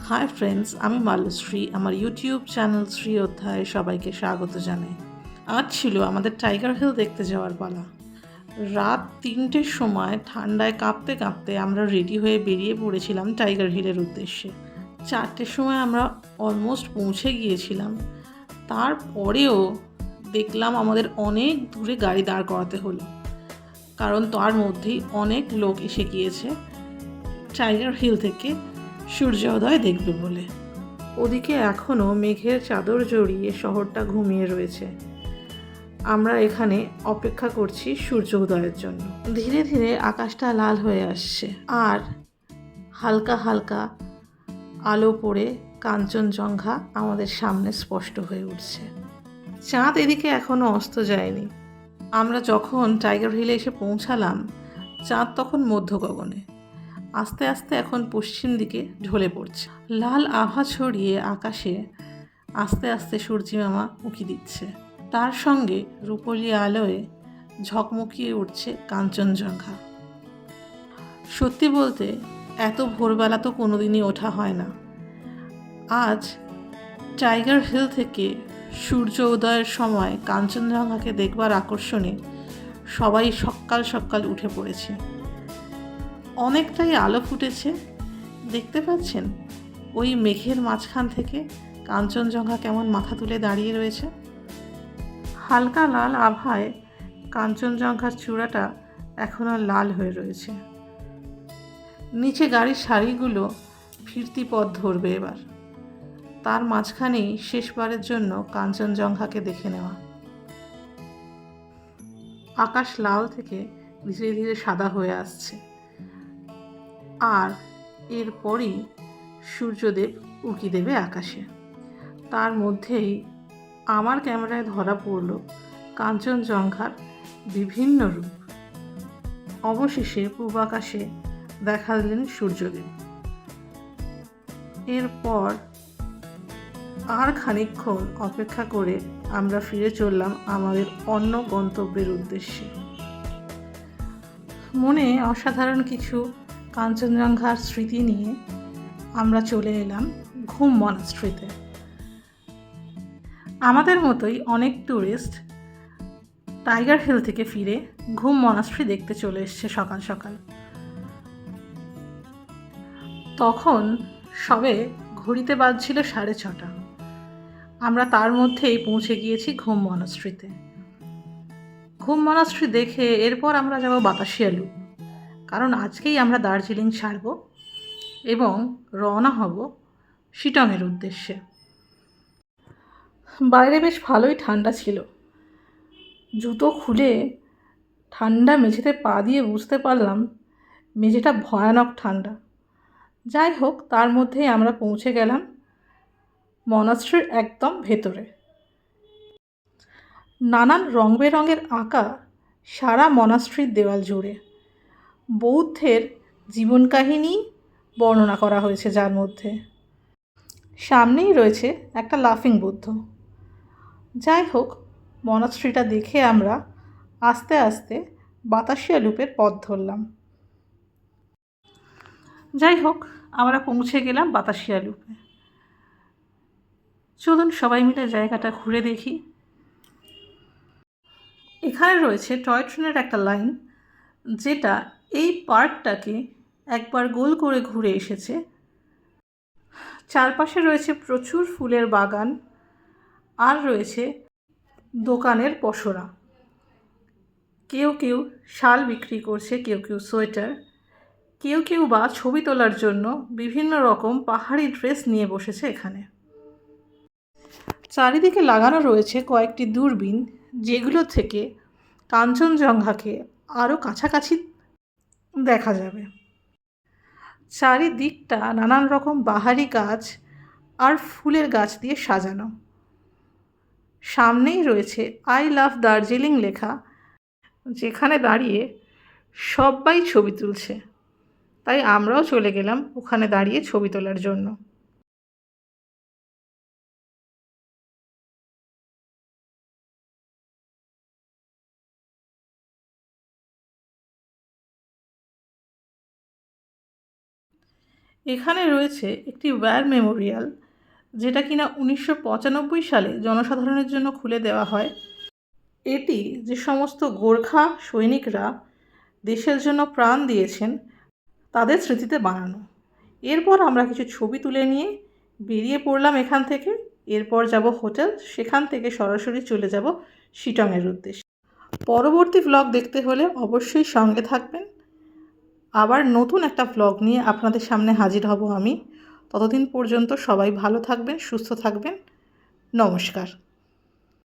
Hi friends, আমি মালশ্রী। আমার YouTube channel Shri অধ্যায়ে সবাইকে স্বাগত জানাই। আজ ছিল আমাদের টাইগার হিল দেখতে যাওয়ার পালা। রাত 3টের সময় ঠান্ডায় কাঁপতে কাঁপতে আমরা রেডি হয়ে বেরিয়ে পড়েছিলাম টাইগার হিলের উদ্দেশ্যে। 4টের সময় আমরা অলমোস্ট পৌঁছে গিয়েছিলাম। তারপরেও দেখলাম আমাদের অনেক দূরে গাড়ি দাঁড় করাতে হলো, কারণ তার মধ্যেই অনেক লোক এসে গিয়েছে টাইগার হিল থেকে সূর্যোদয় দেখবে বলে। ওদিকে এখনও মেঘের চাদর জড়িয়ে শহরটা ঘুমিয়ে রয়েছে। আমরা এখানে অপেক্ষা করছি সূর্য উদয়ের জন্য। ধীরে ধীরে আকাশটা লাল হয়ে আসছে আর হালকা হালকা আলো পড়ে কাঞ্চনজঙ্ঘা আমাদের সামনে স্পষ্ট হয়ে উঠছে। চাঁদ এদিকে এখনও অস্ত যায়নি। আমরা যখন টাইগার হিলে এসে পৌঁছালাম, চাঁদ তখন মধ্য গগনে আস্তে আস্তে এখন পশ্চিম দিকে ঢলে পড়ছে। লাল আভা ছড়িয়ে আকাশে আস্তে আস্তে সূর্যিমামা উঁকি দিচ্ছে। তার সঙ্গে রূপলি আলোয় ঝকমকিয়ে উঠছে কাঞ্চনজঙ্ঘা। সত্যি বলতে এত ভোরবেলা তো কোনোদিনই ওঠা হয় না। আজ টাইগার হিল থেকে সূর্য উদয়ের সময় কাঞ্চনজঙ্ঘাকে দেখবার আকর্ষণে সবাই সকাল সকাল উঠে পড়েছে। অনেকটাই আলো ফুটেছে, দেখতে পাচ্ছেন ওই মেঘের মাঝখান থেকে কাঞ্চনজঙ্ঘা কেমন মাথা তুলে দাঁড়িয়ে রয়েছে। হালকা লাল আভায় কাঞ্চনজঙ্ঘার চূড়াটা এখনও লাল হয়ে রয়েছে। নিচে গাড়ির সারিগুলো ফিরতি পথ ধরবে এবার। তার মাঝখানেই শেষবারের জন্য কাঞ্চনজঙ্ঘাকে দেখে নেওয়া। আকাশ লাল থেকে ধীরে ধীরে সাদা হয়ে আসছে আর এরপরই সূর্যদেব উঁকি দেবে আকাশে। তার মধ্যেই আমার ক্যামেরায় ধরা পড়ল কাঞ্চনজঙ্ঘার বিভিন্ন রূপ। অবশেষে পূব আকাশে দেখা দিলেন সূর্যদেব। এরপর আর খানিকক্ষণ অপেক্ষা করে আমরা ফিরে চললাম আমাদের অন্য গন্তব্যের উদ্দেশ্যে। মনে অসাধারণ কিছু কাঞ্চনজঙ্ঘার স্মৃতি নিয়ে আমরা চলে এলাম ঘুম মনাস্ট্রিতে। আমাদের মতোই অনেক ট্যুরিস্ট টাইগার হিল থেকে ফিরে ঘুম মনাস্ট্রি দেখতে চলে এসছে সকাল সকাল। তখন সবে ঘড়িতে বাজছিল 6:30। আমরা তার মধ্যেই পৌঁছে গিয়েছি ঘুম মনাস্ট্রিতে। ঘুম মনাস্ট্রি দেখে এরপর আমরা যাব বাতাসিয়া লুপ, কারণ আজকেই আমরা দার্জিলিং ছাড়ব এবং রওনা হব শিটংয়ের উদ্দেশ্যে। বাইরে বেশ ভালোই ঠান্ডা ছিল। জুতো খুলে ঠান্ডা মেঝেতে পা দিয়ে বুঝতে পারলাম মেঝেটা ভয়ানক ঠান্ডা। যাই হোক, তার মধ্যেই আমরা পৌঁছে গেলাম মনাস্ট্রির একদম ভেতরে। নানান রং বেরঙের আঁকা সারা মনাস্ট্রির দেওয়াল জুড়ে বৌদ্ধের জীবন কাহিনী বর্ণনা করা হয়েছে, যার মধ্যে সামনেই রয়েছে একটা লাফিং বুদ্ধ। যাই হোক, মনাস্ট্রিটা দেখে আমরা আস্তে আস্তে বাতাসিয়া লুপের পথ ধরলাম। যাই হোক, আমরা পৌঁছে গেলাম বাতাসিয়া লুপে। চলুন সবাই মিলে জায়গাটা ঘুরে দেখি। এখানে রয়েছে টয় ট্রেনের একটা লাইন, যেটা এই পার্কটাকে একবার গোল করে ঘুরে এসেছে। চারপাশে রয়েছে প্রচুর ফুলের বাগান আর রয়েছে দোকানের পসরা। কেউ কেউ শাল বিক্রি করছে, কেউ কেউ সোয়েটার, কেউ কেউ বা ছবি তোলার জন্য বিভিন্ন রকম পাহাড়ি ড্রেস নিয়ে বসেছে এখানে। চারিদিকে লাগানো রয়েছে কয়েকটি দূরবীন, যেগুলো থেকে কাঞ্চনজঙ্ঘাকে আরও কাছাকাছি দেখা যাবে। চারিদিকটা নানান রকম বাহারি গাছ আর ফুলের গাছ দিয়ে সাজানো। সামনেই রয়েছে আই লাভ দার্জিলিং লেখা, যেখানে দাঁড়িয়ে সবাই ছবি তুলছে। তাই আমরাও চলে গেলাম ওখানে দাঁড়িয়ে ছবি তোলার জন্য। এখানে রয়েছে একটি ওয়্যার মেমোরিয়াল, যেটা কিনা 1995 সালে জনসাধারণের জন্য খুলে দেওয়া হয়। এটি যে সমস্ত গোর্খা সৈনিকরা দেশের জন্য প্রাণ দিয়েছেন তাদের স্মৃতিতে বানানো। এরপর আমরা কিছু ছবি তুলে নিয়ে বেরিয়ে পড়লাম এখান থেকে। এরপর যাব হোটেল, সেখান থেকে সরাসরি চলে যাব শিটংয়ের উদ্দেশ্যে। পরবর্তী ভ্লগ দেখতে হলে অবশ্যই সঙ্গে থাকবেন। আবার নতুন একটা ভ্লগ নিয়ে আপনাদের সামনে হাজির হব আমি। ততদিন পর্যন্ত সবাই ভালো থাকবেন, সুস্থ থাকবেন। নমস্কার।